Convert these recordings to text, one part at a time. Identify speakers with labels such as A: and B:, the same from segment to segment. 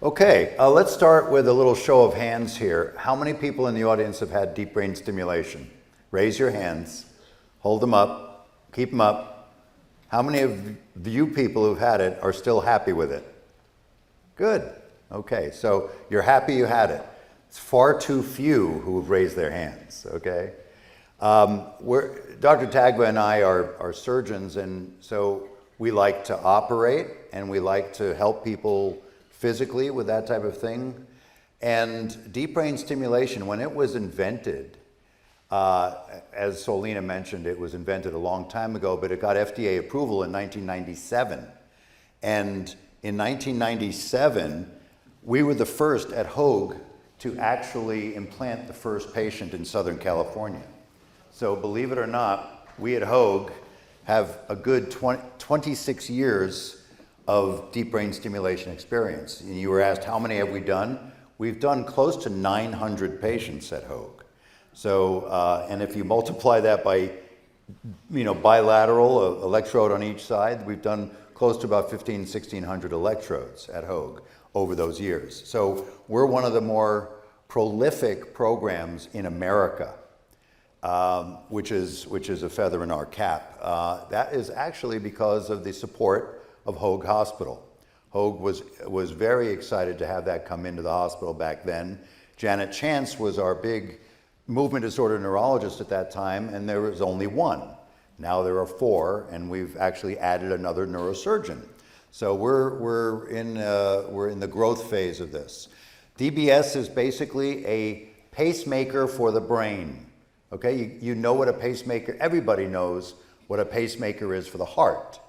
A: Okay, let's start with a little show of hands here. How many people in the audience have had deep brain stimulation? Raise your hands, hold them up, keep them up. How many of you people who've had it are still happy with it? Good, okay, so you're happy you had it. It's far too few who have raised their hands, okay? Dr. Taghva and I are surgeons, and so we like to operate and we like to help people physically with that type of thing. And deep brain stimulation, when it was invented, as Solina mentioned, it was invented a long time ago, but it got FDA approval in 1997. And in 1997, we were the first at Hoag to actually implant the first patient in Southern California. So believe it or not, we at Hoag have a good 26 years of deep brain stimulation experience. And you were asked, how many have we done? We've done close to 900 patients at Hoag. So, and if you multiply that by, bilateral, electrode on each side, we've done close to about 1,600 electrodes at Hoag over those years. So we're one of the more prolific programs in America, which is a feather in our cap. That is actually because of the support of Hoag Hospital. Hoag was very excited to have that come into the hospital back then. Janet Chance was our big movement disorder neurologist at that time, and there was only one. Now there are four, and we've actually added another neurosurgeon. So we're in the growth phase of this. DBS is basically a pacemaker for the brain. Okay, you know what a pacemaker, everybody knows what a pacemaker is for the heart.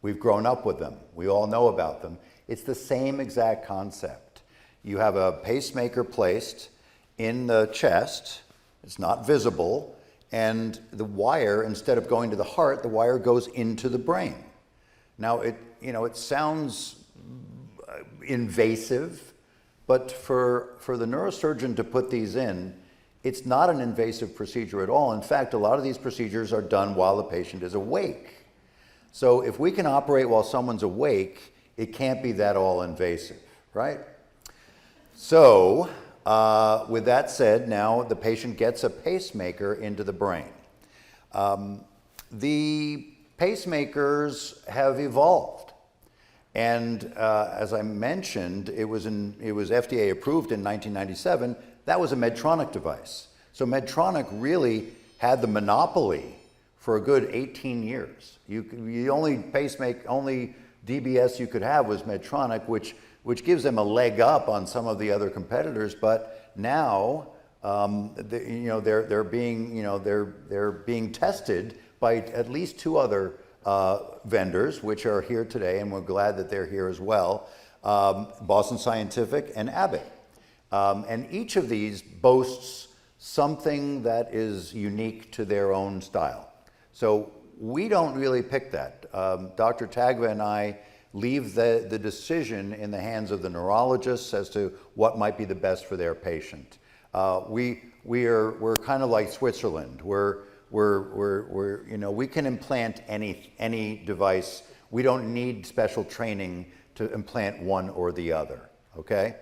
A: We've grown up with them. We all know about them. It's the same exact concept. You have a pacemaker placed in the chest. It's not visible. And the wire, instead of going to the heart, the wire goes into the brain. Now, it sounds invasive, but for the neurosurgeon to put these in, it's not an invasive procedure at all. In fact, a lot of these procedures are done while the patient is awake. So if we can operate while someone's awake, it can't be that all invasive, right? So with that said, now the patient gets a pacemaker into the brain. The pacemakers have evolved. And as I mentioned, it was FDA approved in 1997. That was a Medtronic device. So Medtronic really had the monopoly for a good 18 years. The only DBS you could have was Medtronic, which gives them a leg up on some of the other competitors. But now, they're being tested by at least two other vendors, which are here today, and we're glad that they're here as well. Boston Scientific and Abbott, and each of these boasts something that is unique to their own style. So we don't really pick that. Dr. Taghva and I leave the decision in the hands of the neurologists as to what might be the best for their patient. We're kind of like Switzerland. We can implant any device. We don't need special training to implant one or the other. Okay,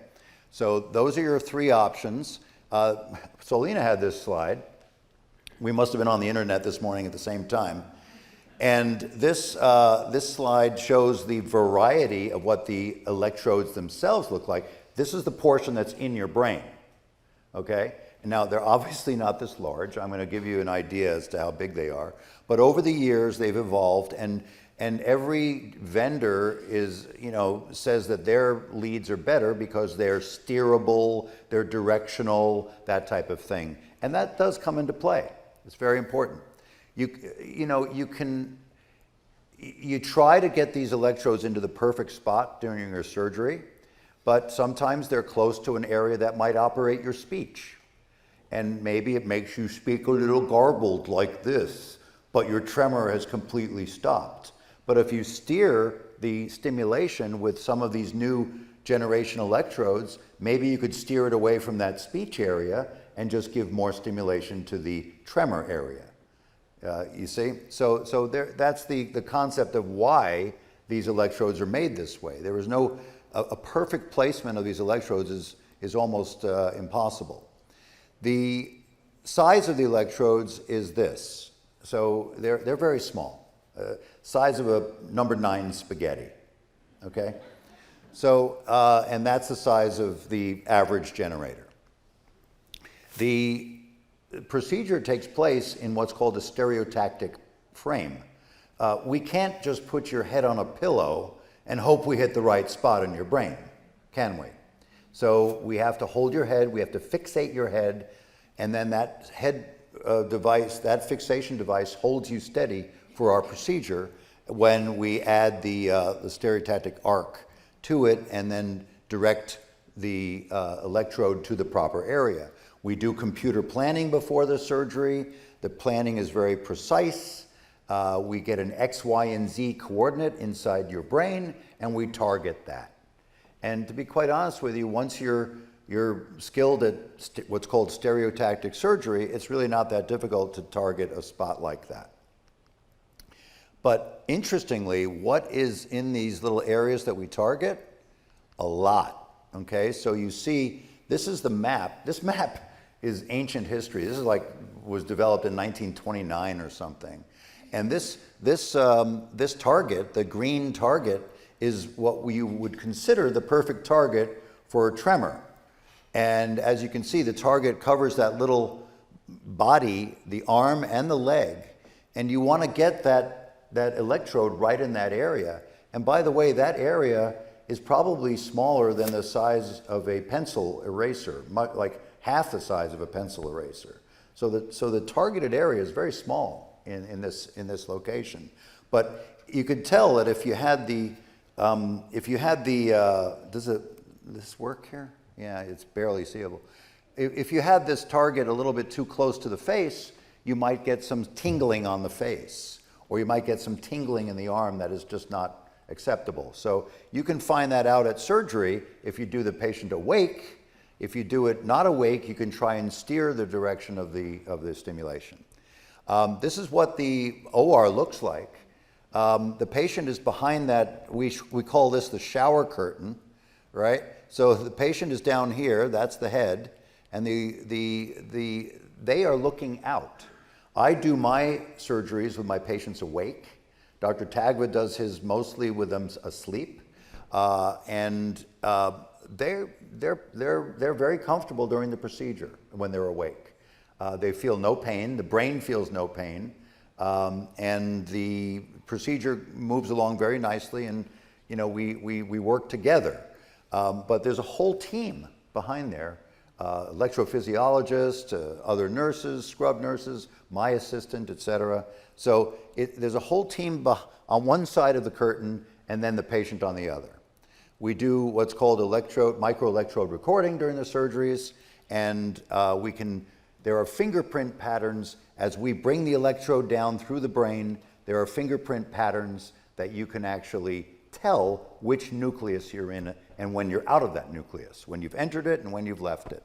A: so those are your three options. Solina had this slide. We must have been on the internet this morning at the same time. And this slide shows the variety of what the electrodes themselves look like. This is the portion that's in your brain, okay? Now, they're obviously not this large. I'm going to give you an idea as to how big they are. But over the years, they've evolved, and every vendor says that their leads are better because they're steerable, they're directional, that type of thing. And that does come into play. It's very important. You try to get these electrodes into the perfect spot during your surgery, but sometimes they're close to an area that might operate your speech. And maybe it makes you speak a little garbled like this, but your tremor has completely stopped. But if you steer the stimulation with some of these new generation electrodes, maybe you could steer it away from that speech area and just give more stimulation to the tremor area. You see? So that's the concept of why these electrodes are made this way. There was no a perfect placement of these electrodes is almost impossible. The size of the electrodes is this. So they're very small, size of a number 9 spaghetti, okay? So, and that's the size of the average generator. The procedure takes place in what's called a stereotactic frame. We can't just put your head on a pillow and hope we hit the right spot in your brain, can we? So we have to hold your head, we have to fixate your head, and then that head device, that fixation device holds you steady for our procedure when we add the stereotactic arc to it and then direct the electrode to the proper area. We do computer planning before the surgery. The planning is very precise. We get an X, Y, and Z coordinate inside your brain, and we target that. And to be quite honest with you, once you're skilled at what's called stereotactic surgery, it's really not that difficult to target a spot like that. But interestingly, what is in these little areas that we target? A lot, okay? So you see, this is the map. This map is ancient history. This is was developed in 1929 or something. And this target, the green target, is what we would consider the perfect target for a tremor. And as you can see, the target covers that little body, the arm and the leg. And you want to get that electrode right in that area. And by the way, that area is probably smaller than the size of a pencil eraser, like half the size of a pencil eraser. So the targeted area is very small in this location. But you could tell that if you had does this work here? Yeah, it's barely seeable. If you had this target a little bit too close to the face, you might get some tingling on the face, or you might get some tingling in the arm that is just not acceptable. So you can find that out at surgery if you do the patient awake. If you do it not awake, you can try and steer the direction of the stimulation. This is what the OR looks like. The patient is behind that, we call this the shower curtain, right? So the patient is down here, that's the head, and they are looking out. I do my surgeries with my patients awake. Dr. Taghva does his mostly with them asleep, and they're very comfortable during the procedure when they're awake. They feel no pain. The brain feels no pain, and the procedure moves along very nicely. And we work together. But there's a whole team behind there: electrophysiologists, other nurses, scrub nurses, my assistant, etc. So there's a whole team on one side of the curtain, and then the patient on the other. We do what's called microelectrode recording during the surgeries, and there are fingerprint patterns as we bring the electrode down through the brain. There are fingerprint patterns that you can actually tell which nucleus you're in and when you're out of that nucleus, when you've entered it and when you've left it.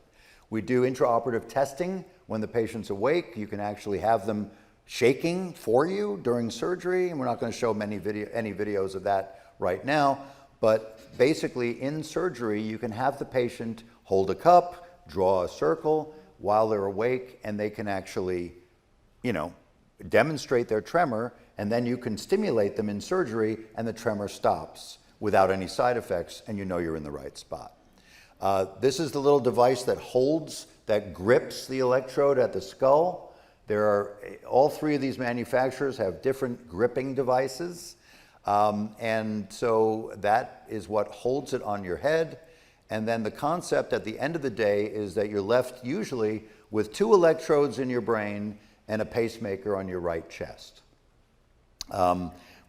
A: We do intraoperative testing when the patient's awake. You can actually have them shaking for you during surgery, and we're not going to show any videos of that right now. But basically, in surgery, you can have the patient hold a cup, draw a circle while they're awake, and they can actually, demonstrate their tremor, and then you can stimulate them in surgery, and the tremor stops without any side effects, and you're in the right spot. This is the little device that grips the electrode at the skull. All three of these manufacturers have different gripping devices. And so that is what holds it on your head. And then the concept at the end of the day is that you're left usually with 2 electrodes in your brain and a pacemaker on your right chest.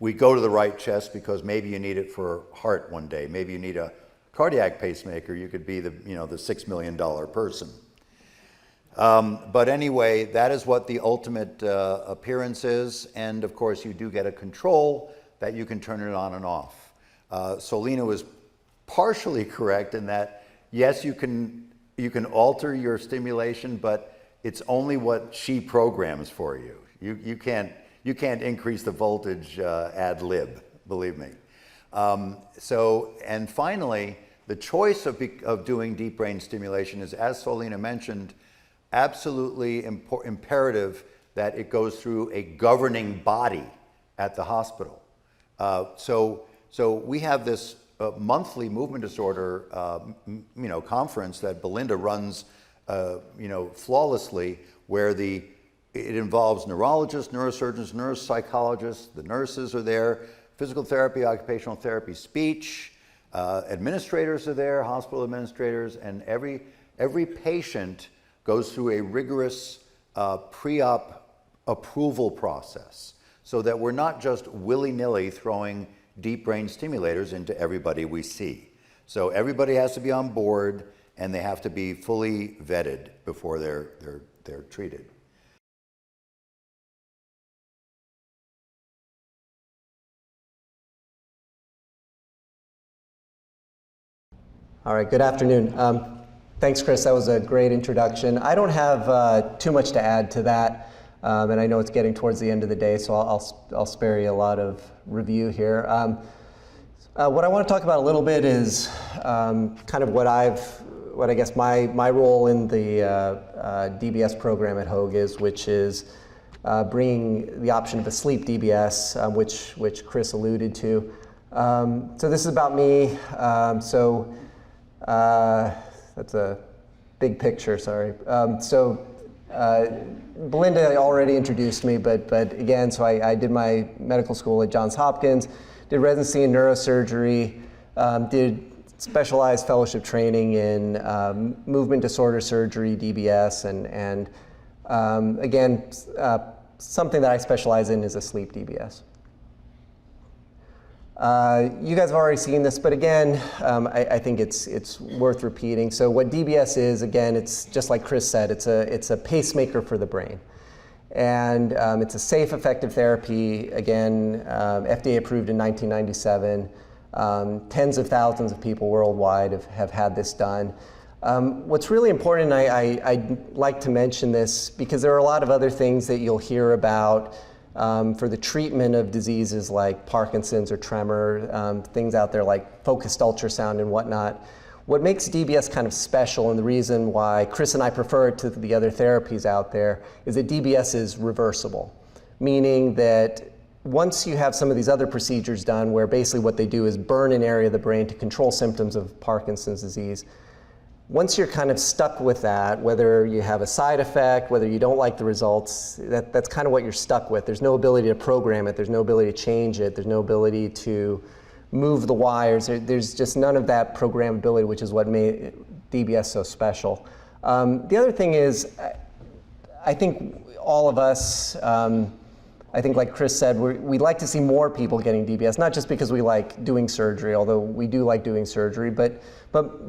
A: We go to the right chest because maybe you need it for heart one day. Maybe you need a cardiac pacemaker. You could be the $6 million person. But anyway, that is what the ultimate appearance is. And of course, you do get a control that you can turn it on and off. Solina was partially correct in that, yes, you can alter your stimulation, but it's only what she programs for you. You can't increase the voltage ad lib, believe me. And finally, the choice of doing deep brain stimulation is, as Solina mentioned, absolutely imperative that it goes through a governing body at the hospital. So we have this monthly movement disorder conference that Belinda runs flawlessly, where it involves neurologists, neurosurgeons, neuropsychologists, the nurses are there, physical therapy, occupational therapy, speech, administrators are there, hospital administrators, and every patient goes through a rigorous pre-op approval process, so that we're not just willy-nilly throwing deep brain stimulators into everybody we see. So everybody has to be on board, and they have to be fully vetted before they're treated.
B: All right, good afternoon. Thanks, Chris. That was a great introduction. I don't have too much to add to that, and I know it's getting towards the end of the day, so I'll spare you a lot of review here. What I want to talk about a little bit is kind of what I guess my role in the DBS program at Hoag is, which is bringing the option of a sleep DBS, which Chris alluded to. So this is about me. That's a big picture, sorry. Belinda already introduced me, but again, so I did my medical school at Johns Hopkins, did residency in neurosurgery, did specialized fellowship training in movement disorder surgery, DBS, and again, something that I specialize in is a sleep DBS. You guys have already seen this, but again, I think it's worth repeating. So what DBS is, again, it's just like Chris said, it's a pacemaker for the brain. And it's a safe, effective therapy, again, FDA approved in 1997. Tens of thousands of people worldwide have had this done. What's really important, I'd like to mention this, because there are a lot of other things that you'll hear about for the treatment of diseases like Parkinson's or tremor, things out there like focused ultrasound and whatnot. What makes DBS kind of special, and the reason why Chris and I prefer it to the other therapies out there, is that DBS is reversible, meaning that once you have some of these other procedures done where basically what they do is burn an area of the brain to control symptoms of Parkinson's disease, once you're kind of stuck with that, whether you have a side effect, whether you don't like the results, that's kind of what you're stuck with. There's no ability to program it, there's no ability to change it, there's no ability to move the wires. There's just none of that programmability, which is what made DBS so special. The other thing is, I think all of us, I think like Chris said, we'd like to see more people getting DBS, not just because we like doing surgery, although we do like doing surgery, but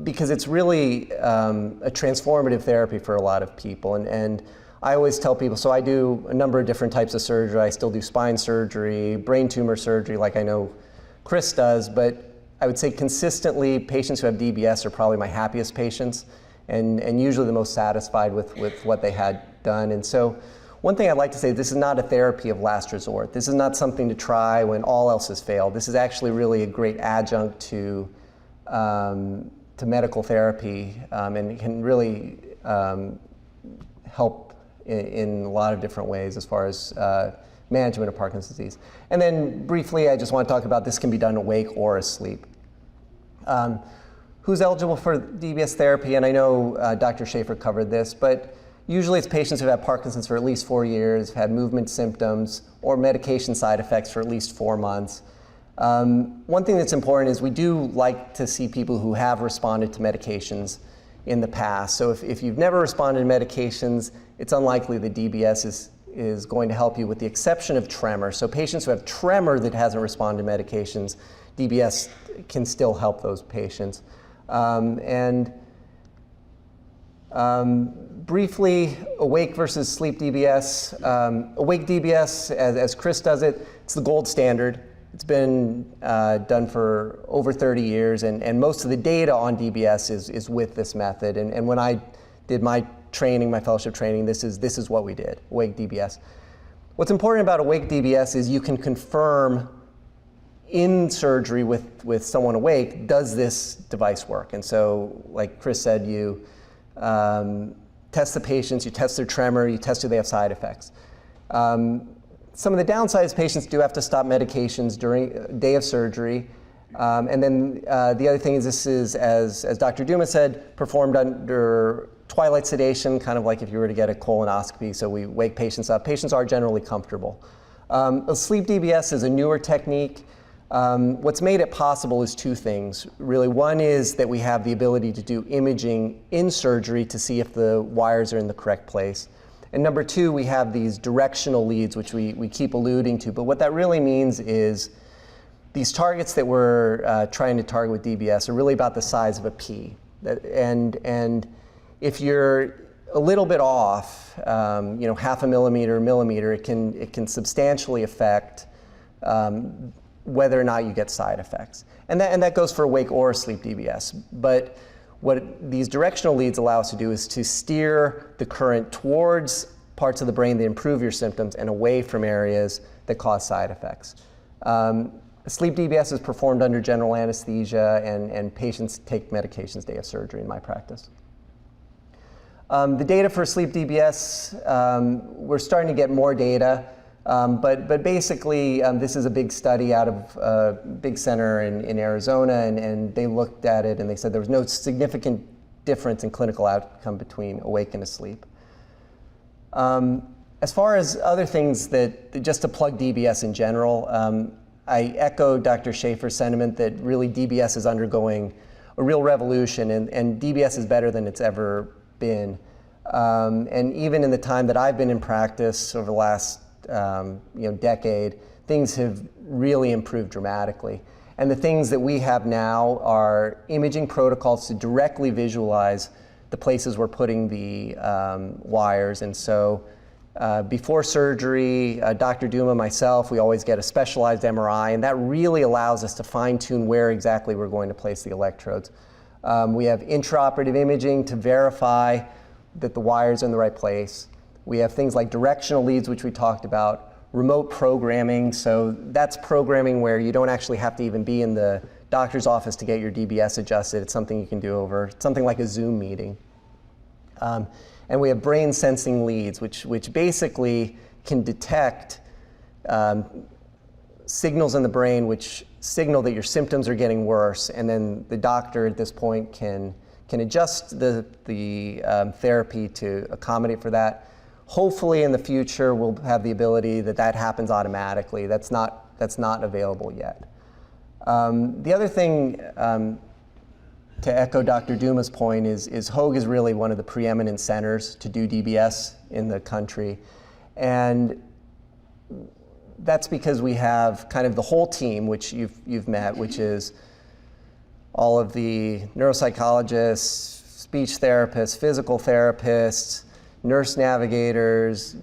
B: because it's really a transformative therapy for a lot of people. And I always tell people, so I do a number of different types of surgery. I still do spine surgery, brain tumor surgery, like I know Chris does, but I would say consistently patients who have DBS are probably my happiest patients and usually the most satisfied with what they had done. And so one thing I'd like to say, this is not a therapy of last resort. This is not something to try when all else has failed. This is actually really a great adjunct to medical therapy, and it can really help in a lot of different ways as far as management of Parkinson's disease. And then briefly, I just want to talk about this can be done awake or asleep. Who's eligible for DBS therapy? And I know Dr. Schaefer covered this, but usually it's patients who've had Parkinson's for at least 4 years, have had movement symptoms, or medication side effects for at least 4 months. One thing that's important is we do like to see people who have responded to medications in the past. So if you've never responded to medications, it's unlikely that DBS is going to help you, with the exception of tremor. So patients who have tremor that hasn't responded to medications, DBS can still help those patients. Briefly, awake versus sleep DBS. Awake DBS, as Chris does it, it's the gold standard. It's been done for over 30 years, and most of the data on DBS is with this method. And when I did my training, my fellowship training, this is what we did, awake DBS. What's important about awake DBS is you can confirm in surgery with someone awake, does this device work? And so, like Chris said, you test the patients, you test their tremor, you test if they have side effects. Some of the downsides, patients do have to stop medications during a day of surgery. And then the other thing is, this is, as Dr. Duma said, performed under twilight sedation, kind of like if you were to get a colonoscopy. So we wake patients up. Patients are generally comfortable. Sleep DBS is a newer technique. What's made it possible is two things, really. One is that we have the ability to do imaging in surgery to see if the wires are in the correct place. And number two, we have these directional leads, which we keep alluding to. But what that really means is these targets that we're trying to target with DBS are really about the size of a pea. And if you're a little bit off, half a millimeter, it can substantially affect whether or not you get side effects. And that goes for awake or sleep DBS. But what these directional leads allow us to do is to steer the current towards parts of the brain that improve your symptoms and away from areas that cause side effects. Sleep DBS is performed under general anesthesia, and patients take medications day of surgery in my practice. The data for sleep DBS, we're starting to get more data, but basically this is a big study out of a big center in Arizona, and they looked at it and they said there was no significant difference in clinical outcome between awake and asleep. As far as other things just to plug DBS in general, I echo Dr. Schaefer's sentiment that really DBS is undergoing a real revolution, and DBS is better than it's ever been. And even in the time that I've been in practice over the last decade, things have really improved dramatically. And the things that we have now are imaging protocols to directly visualize the places we're putting the wires. And so before surgery, Dr. Duma, myself, we always get a specialized MRI, and that really allows us to fine-tune where exactly we're going to place the electrodes. We have intraoperative imaging to verify that the wires are in the right place. We have things like directional leads, which we talked about, remote programming. So that's programming where you don't actually have to even be in the doctor's office to get your DBS adjusted. It's something you can do over something like a Zoom meeting. And we have brain sensing leads, which basically can detect signals in the brain which signal that your symptoms are getting worse, and then the doctor at this point can adjust the therapy to accommodate for that. Hopefully in the future we'll have the ability that happens automatically. That's not available yet. The other thing, to echo Dr. Duma's point, is Hoag is really one of the preeminent centers to do DBS in the country. And that's because we have kind of the whole team, which you've met, which is all of the neuropsychologists, speech therapists, physical therapists, nurse navigators,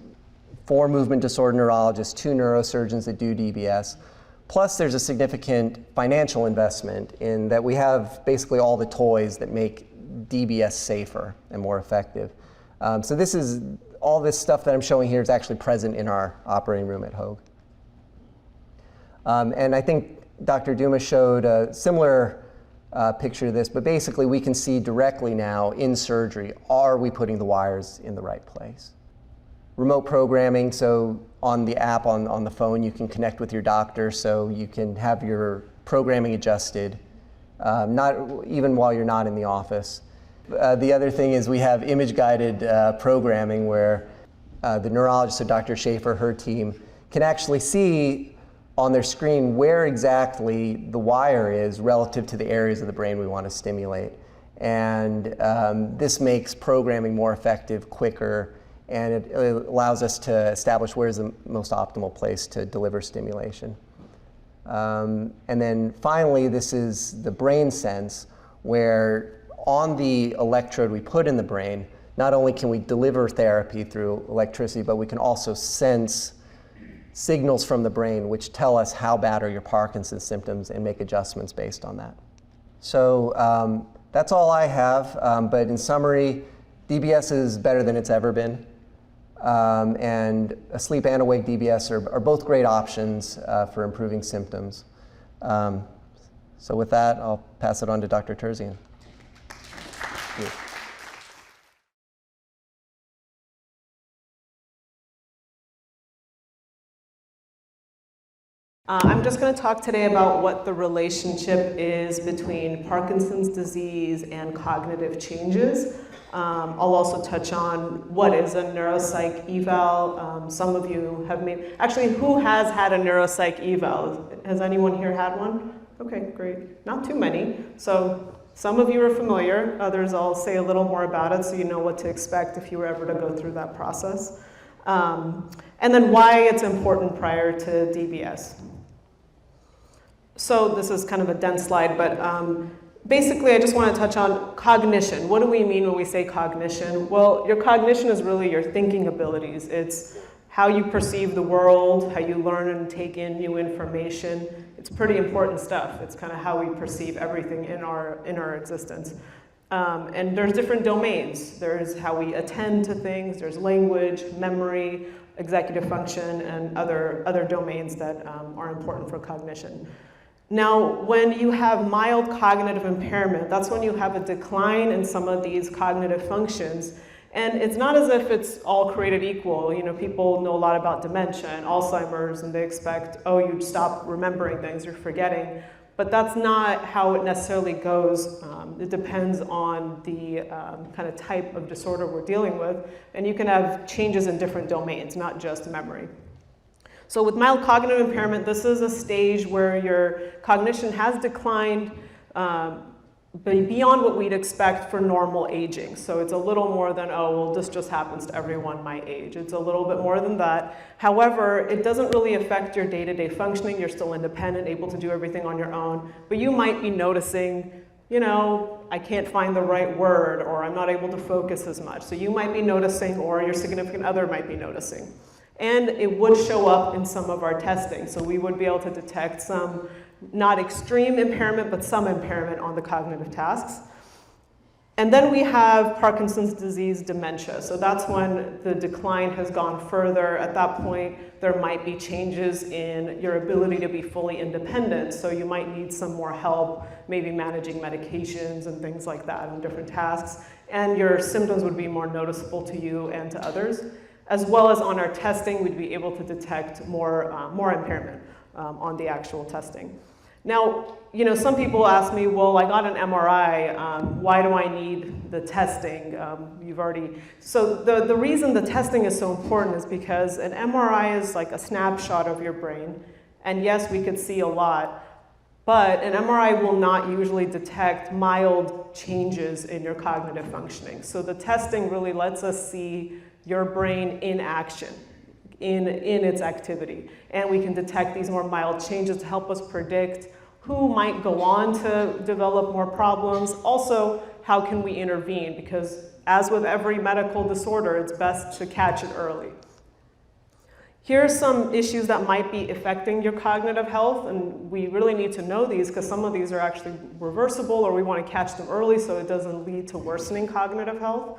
B: 4 movement disorder neurologists, 2 neurosurgeons that do DBS. Plus, there's a significant financial investment in that we have basically all the toys that make DBS safer and more effective. So all this stuff that I'm showing here is actually present in our operating room at Hoag. And I think Dr. Duma showed a similar picture of this, but basically we can see directly now in surgery, are we putting the wires in the right place? Remote programming, so on the app on the phone you can connect with your doctor, so you can have your programming adjusted, not even while you're not in the office. The other thing is we have image-guided programming where the neurologist, so Dr. Schaefer, her team, can actually see on their screen where exactly the wire is relative to the areas of the brain we want to stimulate. And this makes programming more effective, quicker, and it allows us to establish where's the most optimal place to deliver stimulation. And then finally, this is the brain sense, where on the electrode we put in the brain, not only can we deliver therapy through electricity, but we can also sense signals from the brain which tell us how bad are your Parkinson's symptoms and make adjustments based on that. So that's all I have, but in summary, DBS is better than it's ever been. And asleep and awake DBS are both great options for improving symptoms. So with that, I'll pass it on to Dr. Teryzn. Thank you.
C: I'm just going to talk today about what the relationship is between Parkinson's disease and cognitive changes. I'll also touch on what is a neuropsych eval. Some of you have made, actually, who has had a neuropsych eval? Has anyone here had one? Okay, great. Not too many. So some of you are familiar. Others, I'll say a little more about it so you know what to expect if you were ever to go through that process. And then why it's important prior to DBS. So this is kind of a dense slide, but basically I just want to touch on cognition. What do we mean when we say cognition? Well, your cognition is really your thinking abilities. It's how you perceive the world, how you learn and take in new information. It's pretty important stuff. It's kind of how we perceive everything in our existence. And there's different domains. There's how we attend to things, there's language, memory, executive function, and other domains that are important for cognition. Now, when you have mild cognitive impairment, that's when you have a decline in some of these cognitive functions. And it's not as if it's all created equal. You know, people know a lot about dementia and Alzheimer's, and they expect, oh, you stop remembering things, you're forgetting. But that's not how it necessarily goes. It depends on the kind of type of disorder we're dealing with. And you can have changes in different domains, not just memory. So with mild cognitive impairment, this is a stage where your cognition has declined beyond what we'd expect for normal aging. So it's a little more than, oh, well, this just happens to everyone my age. It's a little bit more than that. However, it doesn't really affect your day-to-day functioning. You're still independent, able to do everything on your own. But you might be noticing, you know, I can't find the right word, or I'm not able to focus as much. So you might be noticing, or your significant other might be noticing. And it would show up in some of our testing. So we would be able to detect some, not extreme impairment, but some impairment on the cognitive tasks. And then we have Parkinson's disease dementia. So that's when the decline has gone further. At that point, there might be changes in your ability to be fully independent. So you might need some more help, maybe managing medications and things like that on different tasks. And your symptoms would be more noticeable to you and to others. As well as on our testing, we'd be able to detect more impairment on the actual testing. Now, you know, some people ask me, well, I got an MRI, why do I need the testing? So the reason the testing is so important is because an MRI is like a snapshot of your brain. And yes, we could see a lot, but an MRI will not usually detect mild changes in your cognitive functioning. So the testing really lets us see your brain in action, in its activity. And we can detect these more mild changes to help us predict who might go on to develop more problems. Also, how can we intervene? Because as with every medical disorder, it's best to catch it early. Here are some issues that might be affecting your cognitive health, and we really need to know these because some of these are actually reversible, or we want to catch them early so it doesn't lead to worsening cognitive health.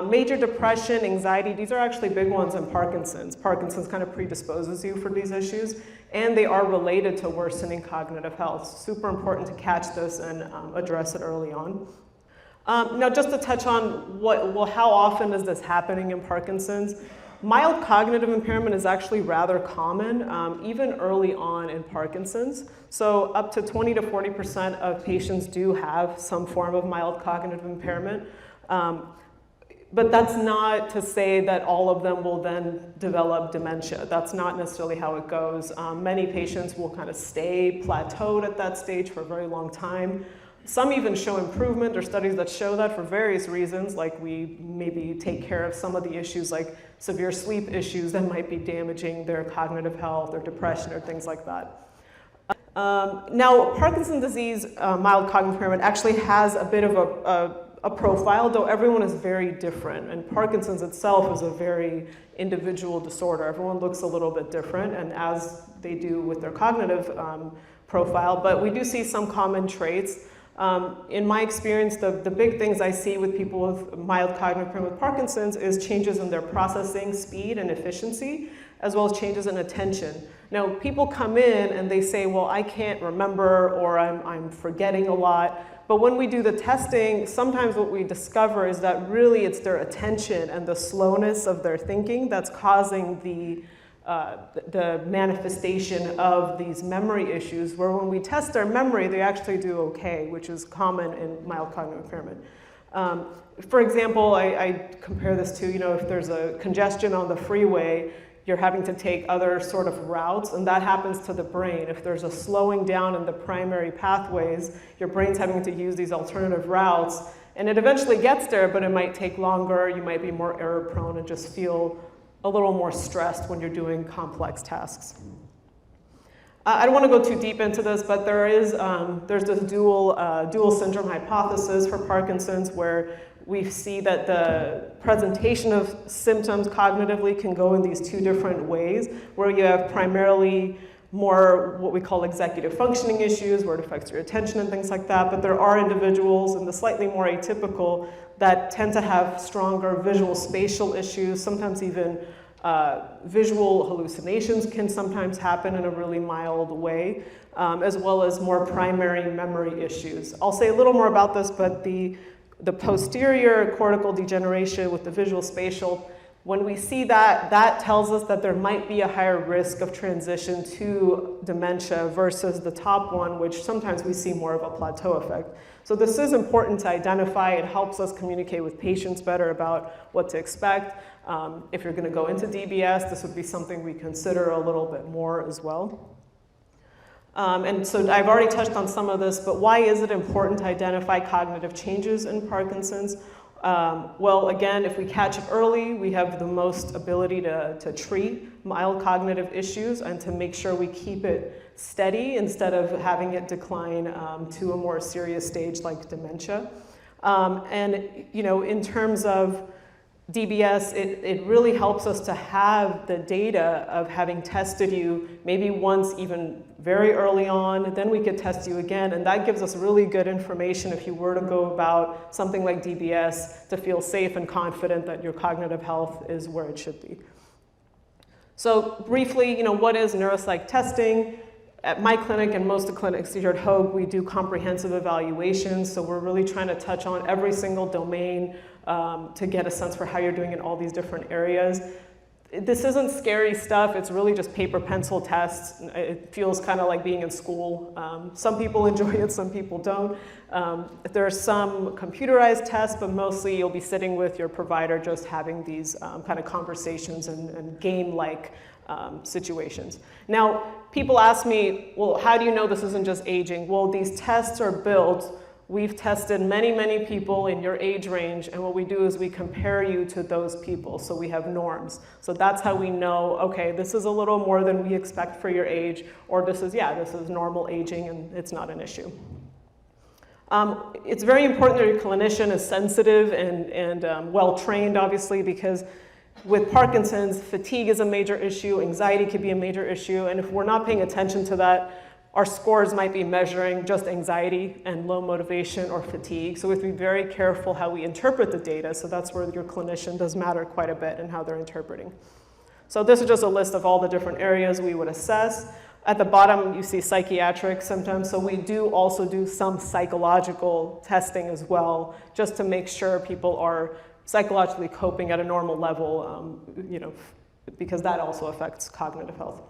C: Major depression, anxiety, these are actually big ones in Parkinson's. Parkinson's kind of predisposes you for these issues, and they are related to worsening cognitive health. Super important to catch this and address it early on. Now, just to touch on how often is this happening in Parkinson's? Mild cognitive impairment is actually rather common, even early on in Parkinson's. So up to 20 to 40% of patients do have some form of mild cognitive impairment. But that's not to say that all of them will then develop dementia. That's not necessarily how it goes. Many patients will kind of stay plateaued at that stage for a very long time. Some even show improvement. There are studies that show that for various reasons, like we maybe take care of some of the issues like severe sleep issues that might be damaging their cognitive health or depression or things like that. Now, Parkinson's disease, mild cognitive impairment, actually has a bit of a profile, though everyone is very different. And Parkinson's itself is a very individual disorder. Everyone looks a little bit different, and as they do with their cognitive profile, but we do see some common traits. In my experience, the big things I see with people with mild cognitive impairment with Parkinson's is changes in their processing speed and efficiency, as well as changes in attention. Now, people come in and they say, well, I can't remember, or I'm forgetting a lot. But when we do the testing, sometimes what we discover is that really it's their attention and the slowness of their thinking that's causing the manifestation of these memory issues, where when we test their memory, they actually do okay, which is common in mild cognitive impairment. For example, I compare this to, if there's a congestion on the freeway, you're having to take other sort of routes, and that happens to the brain. If there's a slowing down in the primary pathways, your brain's having to use these alternative routes, and it eventually gets there, but it might take longer, you might be more error prone and just feel a little more stressed when you're doing complex tasks. I don't want to go too deep into this, but there's this dual syndrome hypothesis for Parkinson's, where we see that the presentation of symptoms cognitively can go in these two different ways, where you have primarily more what we call executive functioning issues, where it affects your attention and things like that, but there are individuals in the slightly more atypical that tend to have stronger visual spatial issues, sometimes even visual hallucinations can sometimes happen in a really mild way, as well as more primary memory issues. I'll say a little more about this, but the posterior cortical degeneration with the visual spatial, when we see that, that tells us that there might be a higher risk of transition to dementia versus the top one, which sometimes we see more of a plateau effect. So this is important to identify. It helps us communicate with patients better about what to expect. If you're going to go into DBS, this would be something we consider a little bit more as well. And so I've already touched on some of this, but why is it important to identify cognitive changes in Parkinson's? Well, again, if we catch it early, we have the most ability to treat mild cognitive issues and to make sure we keep it steady instead of having it decline to a more serious stage like dementia. And in terms of DBS, it really helps us to have the data of having tested you maybe once, even very early on, then we could test you again, and that gives us really good information if you were to go about something like DBS to feel safe and confident that your cognitive health is where it should be. So briefly, what is neuropsych testing? At my clinic and most of the clinics here at Hoag, we do comprehensive evaluations, so we're really trying to touch on every single domain to get a sense for how you're doing in all these different areas. This isn't scary stuff, it's really just paper pencil tests. It feels kind of like being in school. Some people enjoy it, some people don't. There are some computerized tests, but mostly you'll be sitting with your provider just having these kind of conversations and game-like situations. Now, people ask me, well, how do you know this isn't just aging? Well, these tests are built. We've tested many, many people in your age range, and what we do is we compare you to those people, so we have norms. So that's how we know, okay, this is a little more than we expect for your age, or this is normal aging and it's not an issue. It's very important that your clinician is sensitive and well-trained, obviously, because with Parkinson's, fatigue is a major issue, anxiety could be a major issue, and if we're not paying attention to that, our scores might be measuring just anxiety and low motivation or fatigue. So we have to be very careful how we interpret the data. So that's where your clinician does matter quite a bit in how they're interpreting. So this is just a list of all the different areas we would assess. At the bottom, you see psychiatric symptoms. So we do also do some psychological testing as well, just to make sure people are psychologically coping at a normal level, because that also affects cognitive health.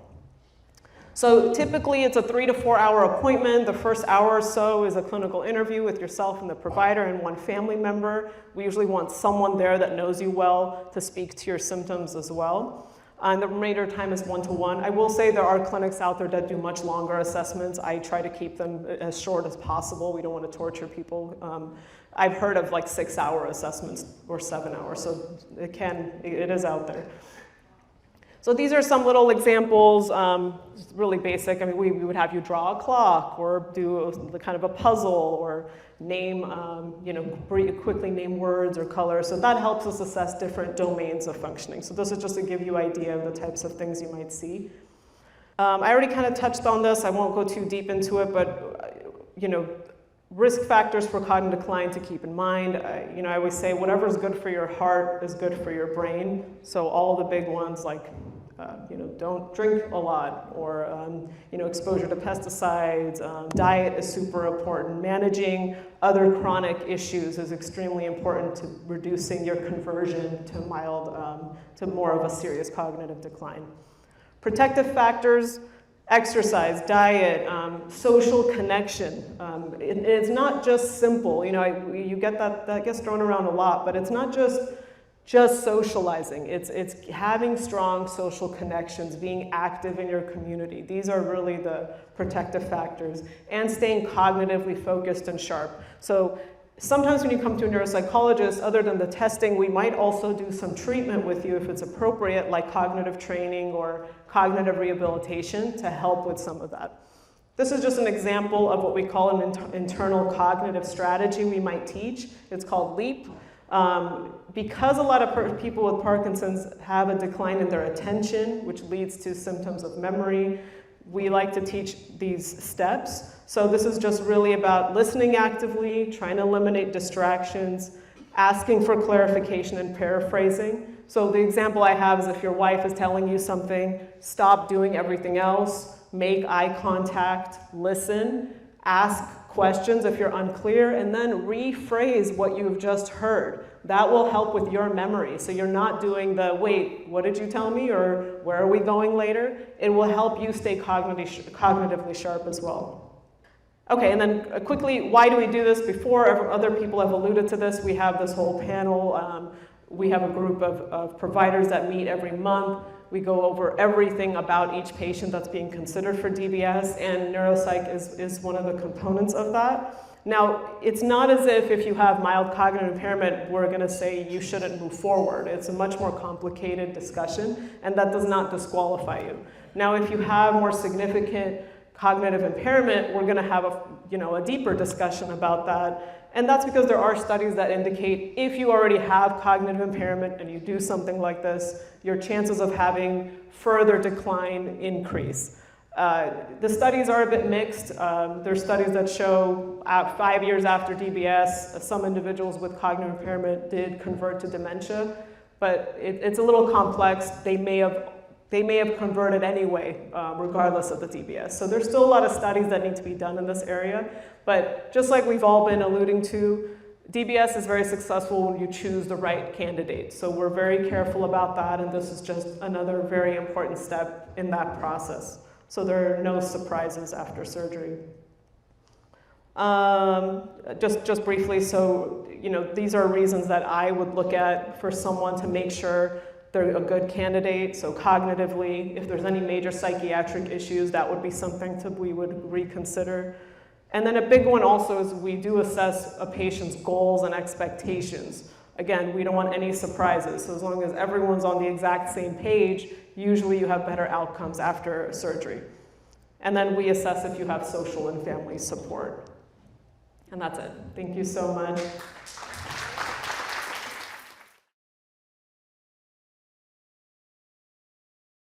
C: So typically it's a 3 to 4 hour appointment. The first hour or so is a clinical interview with yourself and the provider and one family member. We usually want someone there that knows you well to speak to your symptoms as well. And the remainder of time is one-to-one. I will say there are clinics out there that do much longer assessments. I try to keep them as short as possible. We don't want to torture people. I've heard of like 6-hour assessments or 7 hours, so it is out there. So these are some little examples, really basic. I mean, we would have you draw a clock or do kind of a puzzle or name, quickly name words or colors. So that helps us assess different domains of functioning. So this is just to give you an idea of the types of things you might see. I already kind of touched on this. I won't go too deep into it, but risk factors for cognitive decline to keep in mind. I always say whatever is good for your heart is good for your brain. So all the big ones like don't drink a lot, or exposure to pesticides. Diet is super important. Managing other chronic issues is extremely important to reducing your conversion to mild, to more of a serious cognitive decline. Protective factors: exercise, diet, social connection. It's not just simple. You get that gets thrown around a lot, but it's not just socializing. It's having strong social connections, being active in your community. These are really the protective factors, and staying cognitively focused and sharp. So sometimes when you come to a neuropsychologist, other than the testing, we might also do some treatment with you if it's appropriate, like cognitive training or cognitive rehabilitation, to help with some of that. This is just an example of what we call an internal cognitive strategy we might teach. It's called LEAP. Because a lot of people with Parkinson's have a decline in their attention, which leads to symptoms of memory, we like to teach these steps. So this is just really about listening actively, trying to eliminate distractions, asking for clarification and paraphrasing. So the example I have is if your wife is telling you something, stop doing everything else, make eye contact, listen, ask questions if you're unclear, and then rephrase what you've just heard. That will help with your memory. So you're not doing the, wait, what did you tell me? Or where are we going later? It will help you stay cognitively sharp as well. Okay, and then quickly, why do we do this? Before, other people have alluded to this. We have this whole panel. We have a group of providers that meet every month. We go over everything about each patient that's being considered for DBS, and neuropsych is one of the components of that. Now, it's not as if you have mild cognitive impairment, we're going to say you shouldn't move forward. It's a much more complicated discussion, and that does not disqualify you. Now, if you have more significant cognitive impairment, we're going to have a deeper discussion about that. And that's because there are studies that indicate if you already have cognitive impairment and you do something like this, your chances of having further decline increase. The studies are a bit mixed. There's studies that show 5 years after DBS, some individuals with cognitive impairment did convert to dementia, but it's a little complex. They may have converted anyway, regardless of the DBS. So there's still a lot of studies that need to be done in this area. But just like we've all been alluding to, DBS is very successful when you choose the right candidate. So we're very careful about that, and this is just another very important step in that process. So there are no surprises after surgery. Just briefly, so these are reasons that I would look at for someone to make sure they're a good candidate. So cognitively, if there's any major psychiatric issues, that would be something we would reconsider. And then a big one also is we do assess a patient's goals and expectations. Again, we don't want any surprises. So as long as everyone's on the exact same page, usually you have better outcomes after surgery. And then we assess if you have social and family support. And that's it. Thank you so much.